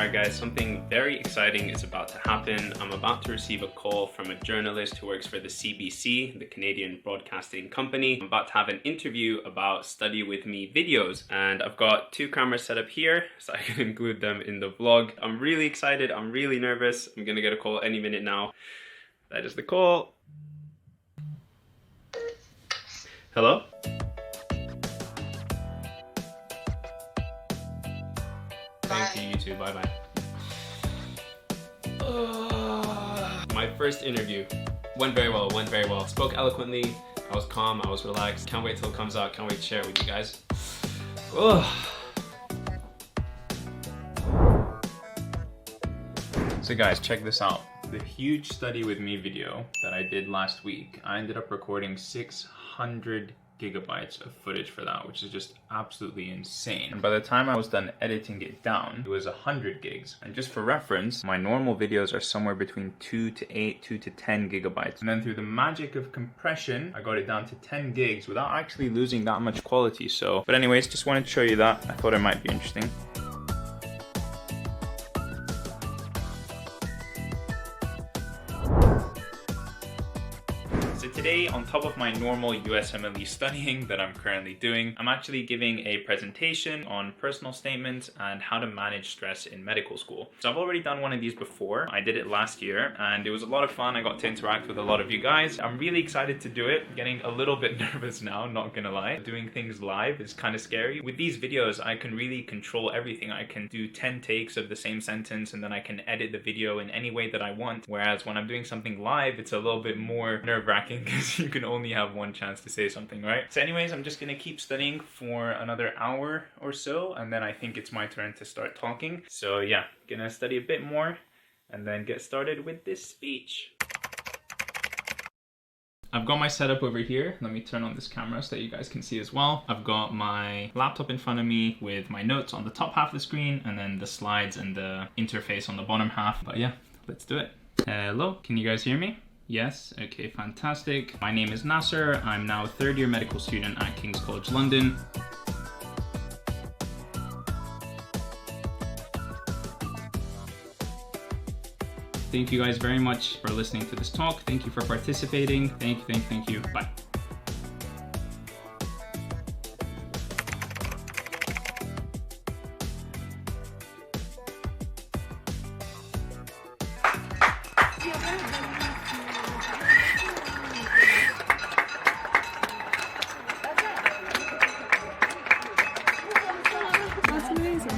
Alright guys, something very exciting is about to happen. I'm about to receive a call from a journalist who works for the CBC, the Canadian Broadcasting Company. I'm about to have an interview about study with me videos, and I've got two cameras set up here so I can include them in the vlog. I'm really excited, I'm really nervous. I'm gonna get a call any minute now. That is the call. Hello? Thank you, you too. Bye bye. My first interview went very well, Spoke eloquently, I was calm, I was relaxed. Can't wait till it comes out, can't wait to share it with you guys. So guys, check this out. The huge study with me video that I did last week, I ended up recording 600 gigabytes of footage for that, which is just absolutely insane. And by the time I was done editing it down, it was 100 gigs. And just for reference, my normal videos are somewhere between 2 to 8, 2 to 10 gigabytes. And then through the magic of compression, I got it down to 10 gigs without actually losing that much quality. But anyways, just wanted to show you that. I thought it might be interesting. So today, on top of my normal USMLE studying that I'm currently doing, I'm actually giving a presentation on personal statements and how to manage stress in medical school. So I've already done one of these before. I did it last year and it was a lot of fun. I got to interact with a lot of you guys. I'm really excited to do it. Getting a little bit nervous now, not gonna lie. Doing things live is kind of scary. With these videos, I can really control everything. I can do 10 takes of the same sentence and then I can edit the video in any way that I want. Whereas when I'm doing something live, it's a little bit more nerve-wracking because you can only have one chance to say something, right? So anyways, I'm just gonna keep studying for another hour or so, and then I think it's my turn to start talking. So yeah, gonna study a bit more and then get started with this speech. I've got my setup over here. Let me turn on this camera so that you guys can see as well. I've got my laptop in front of me with my notes on the top half of the screen and then the slides and the interface on the bottom half. But yeah, let's do it. Hello, can you guys hear me? Yes, okay, fantastic. My name is Nasser. I'm now a third year medical student at King's College London. Thank you guys very much for listening to this talk. Thank you for participating. Thank you. Bye. That's amazing.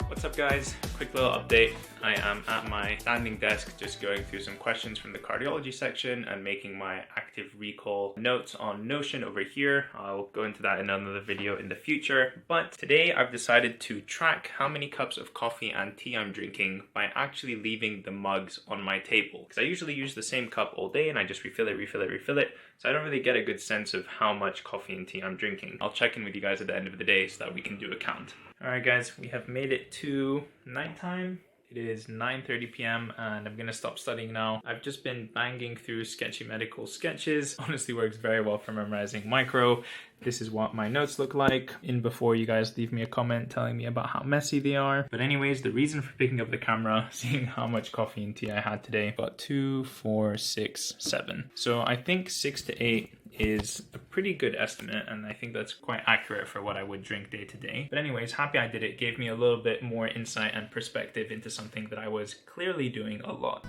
What's up guys? Quick little update. I am at my standing desk just going through some questions from the cardiology section and making my active recall notes on Notion over here. I'll go into that in another video in the future. But today I've decided to track how many cups of coffee and tea I'm drinking by actually leaving the mugs on my table. Because I usually use the same cup all day and I just refill it. So I don't really get a good sense of how much coffee and tea I'm drinking. I'll check in with you guys at the end of the day so that we can do a count. Alright guys, we have made it to nighttime. It is 9:30 p.m. and I'm gonna stop studying now. I've just been banging through sketchy medical sketches. Honestly works very well for memorizing micro. This is what my notes look like. In before you guys leave me a comment telling me about how messy they are. But anyways, the reason for picking up the camera, seeing how much coffee and tea I had today, got 2, 4, 6, 7. So I think 6 to 8 is a pretty good estimate, and I think that's quite accurate for what I would drink day to day. But anyways, happy I did it. Gave me a little bit more insight and perspective into something that I was clearly doing a lot.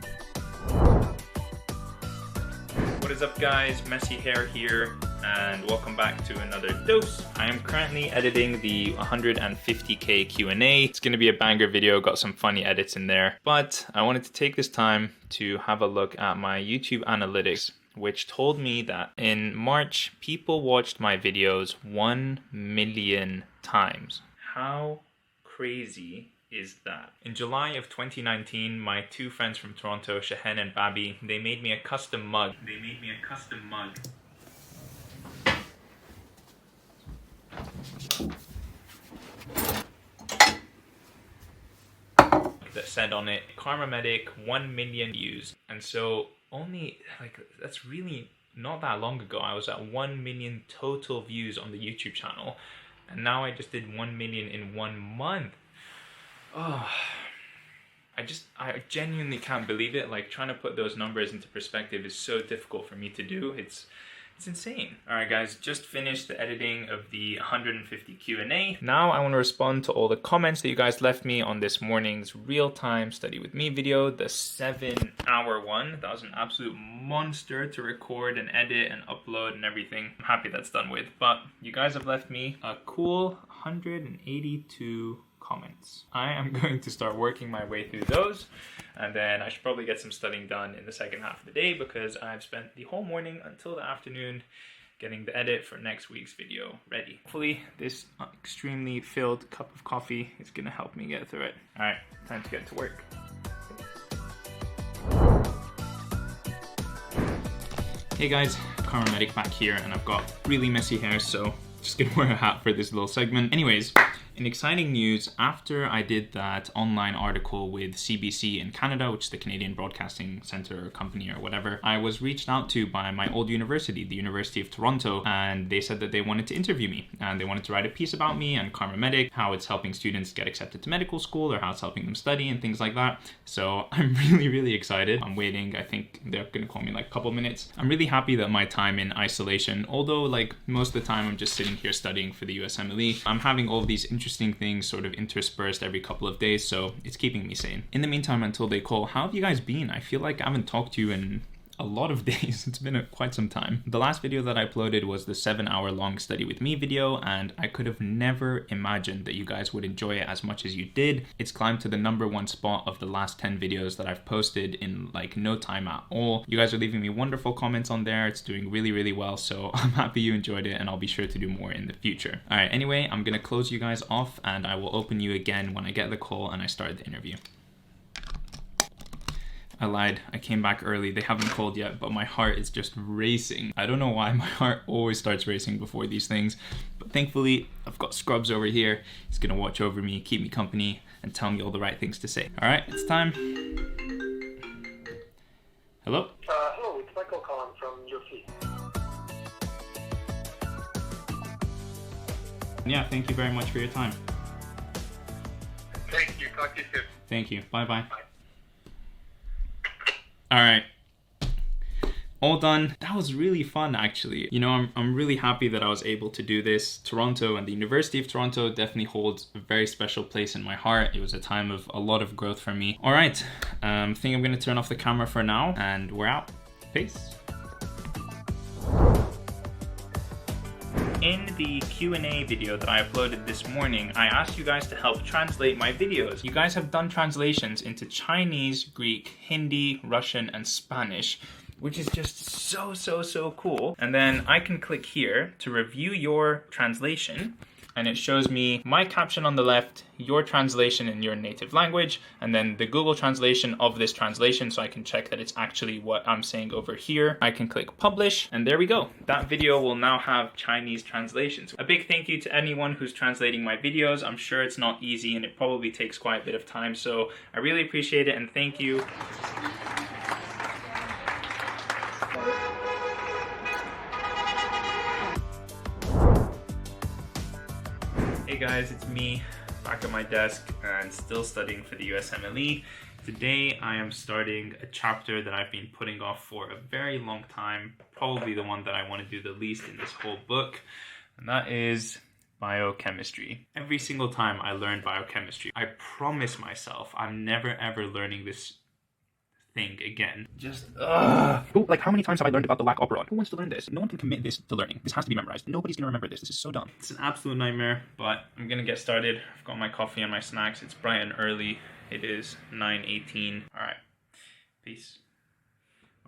What is up guys, Messy Hair here, and welcome back to another dose. I am currently editing the 150k Q&A. It's gonna be a banger video, got some funny edits in there, but I wanted to take this time to have a look at my YouTube analytics, which told me that in March, people watched my videos 1 million times. How crazy is that? In July of 2019, my two friends from Toronto, Shahen and Babi, they made me a custom mug. That said on it, Karma Medic, 1 million views. And so only, like, that's really not that long ago, I was at 1 million total views on the YouTube channel, and now I just did 1 million in 1 month. Oh, I genuinely can't believe it. Like, trying to put those numbers into perspective is so difficult for me to do. It's insane. All right, guys, just finished the editing of the 150 Q&A. Now I want to respond to all the comments that you guys left me on this morning's real-time study with me video, the 7-hour one. That was an absolute monster to record and edit and upload and everything. I'm happy that's done with, but you guys have left me a cool 182 comments. I am going to start working my way through those, and then I should probably get some studying done in the second half of the day, because I've spent the whole morning until the afternoon getting the edit for next week's video ready. Hopefully this extremely filled cup of coffee is gonna help me get through it. All right, time to get to work. Hey guys, Karma Medic back here, and I've got really messy hair, so just gonna wear a hat for this little segment. Anyways, in exciting news, after I did that online article with CBC in Canada, which is the Canadian Broadcasting Centre or company or whatever, I was reached out to by my old university, the University of Toronto, and they said that they wanted to interview me, and they wanted to write a piece about me and Karma Medic, how it's helping students get accepted to medical school, or how it's helping them study and things like that. So I'm really excited. I'm waiting. I think they're gonna call me in like a couple minutes. I'm really happy that my time in isolation, although like most of the time I'm just sitting here studying for the USMLE, I'm having all of these interesting things sort of interspersed every couple of days, so it's keeping me sane. In the meantime, until they call, how have you guys been? I feel like I haven't talked to you in a lot of days. It's been quite some time. The last video that I uploaded was the 7-hour long study with me video, and I could have never imagined that you guys would enjoy it as much as you did. It's climbed to the #1 spot of the last 10 videos that I've posted in like no time at all. You guys are leaving me wonderful comments on there. It's doing really well, so I'm happy you enjoyed it, and I'll be sure to do more in the future. All right, anyway, I'm gonna close you guys off, and I will open you again when I get the call and I start the interview. I lied, I came back early. They haven't called yet, but my heart is just racing. I don't know why my heart always starts racing before these things, but thankfully I've got Scrubs over here. He's gonna watch over me, keep me company, and tell me all the right things to say. All right, it's time. Hello? Hello, it's Michael calling from UFC. Yeah, thank you very much for your time. Thank you, talk to you soon. Thank you, bye-bye. Bye. All right, all done. That was really fun, actually. You know, I'm really happy that I was able to do this. Toronto and the University of Toronto definitely holds a very special place in my heart. It was a time of a lot of growth for me. All right, I think I'm gonna turn off the camera for now, and we're out. Peace. In the Q&A video that I uploaded this morning, I asked you guys to help translate my videos. You guys have done translations into Chinese, Greek, Hindi, Russian, and Spanish, which is just so cool. And then I can click here to review your translation, and it shows me my caption on the left, your translation in your native language, and then the Google translation of this translation, so I can check that it's actually what I'm saying over here. I can click publish, and there we go. That video will now have Chinese translations. A big thank you to anyone who's translating my videos. I'm sure it's not easy, and it probably takes quite a bit of time, so I really appreciate it, and thank you. Hey guys, it's me, back at my desk and still studying for the USMLE. Today I am starting a chapter that I've been putting off for a very long time, probably the one that I want to do the least in this whole book, and that is biochemistry. Every single time I learn biochemistry, I promise myself I'm never ever learning this thing again. Just like, how many times have I learned about the lac operon? Who wants to learn this? No one can commit this to learning. This has to be memorized. Nobody's gonna remember this. This is so dumb. It's an absolute nightmare, but I'm gonna get started. I've got my coffee and my snacks. It's bright and early. It is 9:18. All right, peace.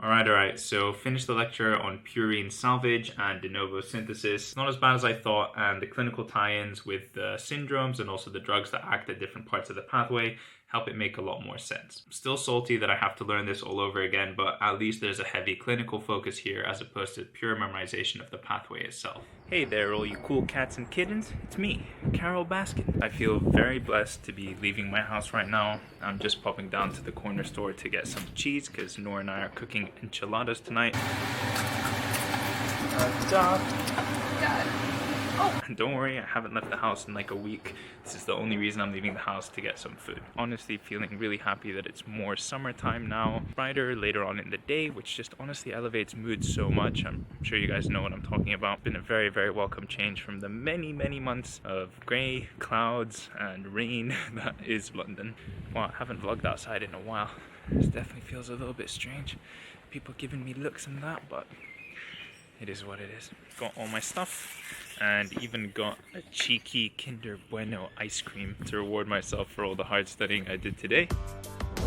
All right, so finished the lecture on purine salvage and de novo synthesis. Not as bad as I thought, and the clinical tie-ins with the syndromes and also the drugs that act at different parts of the pathway help it make a lot more sense. I'm still salty that I have to learn this all over again, but at least there's a heavy clinical focus here as opposed to pure memorization of the pathway itself. Hey there, all you cool cats and kittens. It's me, Carol Baskin. I feel very blessed to be leaving my house right now. I'm just popping down to the corner store to get some cheese because Nora and I are cooking enchiladas tonight. Stop. God. Don't worry, I haven't left the house in like a week. This is the only reason I'm leaving the house, to get some food. Honestly, feeling really happy that it's more summertime now. Brighter later on in the day, which just honestly elevates mood so much. I'm sure you guys know what I'm talking about. Been a very, very welcome change from the many, many months of grey, clouds, and rain that is London. Well, I haven't vlogged outside in a while. This definitely feels a little bit strange. People giving me looks and that, but it is what it is. Got all my stuff and even got a cheeky Kinder Bueno ice cream to reward myself for all the hard studying I did today.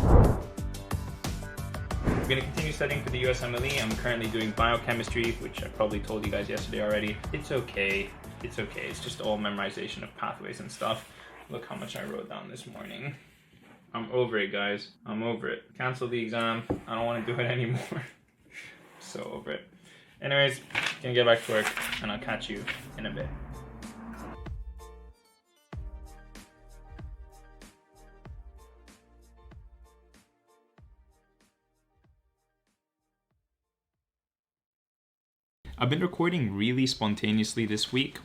I'm going to continue studying for the USMLE. I'm currently doing biochemistry, which I probably told you guys yesterday already. It's okay. It's okay. It's just all memorization of pathways and stuff. Look how much I wrote down this morning. I'm over it, guys. I'm over it. Cancel the exam. I don't want to do it anymore. So over it. Anyways, gonna get back to work and I'll catch you in a bit. I've been recording really spontaneously this week.